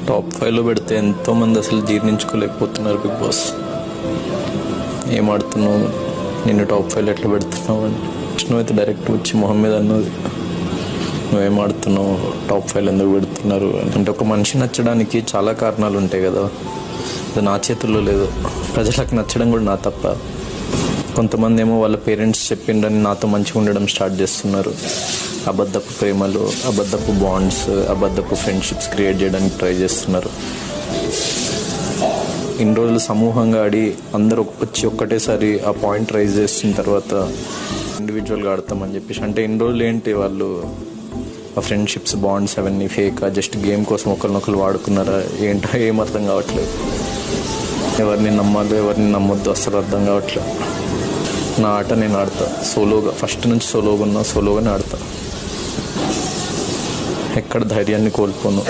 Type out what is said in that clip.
Top 5లో పెడితే ఎంతోమంది అసలు జీర్ణించుకోలేకపోతున్నారు బిగ్ బాస్. ఏం ఆడుతున్నావు, నిన్ను టాప్ 5లో ఎట్లా పెడుతున్నావు అని విష్ణు అయితే డైరెక్ట్ వచ్చి మొహం మీద అన్నది, నువ్వేం ఆడుతున్నావు, టాప్ 5లో ఎందుకు పెడుతున్నారు అంటే. ఒక మనిషి నచ్చడానికి చాలా కారణాలు ఉంటాయి కదా, అది నా చేతుల్లో లేదు. ప్రజలకు నచ్చడం కూడా నా తప్ప. కొంతమంది ఏమో వాళ్ళ పేరెంట్స్ చెప్పిండని నాతో మంచిగా ఉండడం స్టార్ట్ చేస్తున్నారు. అబద్ధపు ప్రేమలు, అబద్ధపు బాండ్స్, అబద్ధపు ఫ్రెండ్షిప్స్ క్రియేట్ చేయడానికి ట్రై చేస్తున్నారు. ఇన్ని రోజులు సమూహంగా ఆడి అందరూ వచ్చి ఒక్కటేసారి ఆ పాయింట్ రైజ్ చేసిన తర్వాత ఇండివిజువల్గా ఆడతామని చెప్పేసి అంటే ఇన్ని రోజులు ఏంటి వాళ్ళు ఆ ఫ్రెండ్షిప్స్, బాండ్స్ అవన్నీ ఫేకా, జస్ట్ గేమ్ కోసం ఒకరినొకరు వాడుకున్నారా ఏంటో ఏం అర్థం కావట్లేదు. ఎవరిని నమ్మాలో ఎవరిని నమ్మొద్దు అసలు అర్థం కావట్లేదు. నా ఆట నేను ఆడతా సోలోగా, ఫస్ట్ నుంచి సోలోగా ఉన్నా, సోలోగానే ఆడతా. ఎక్కడ ధైర్యాన్ని కోల్పోను.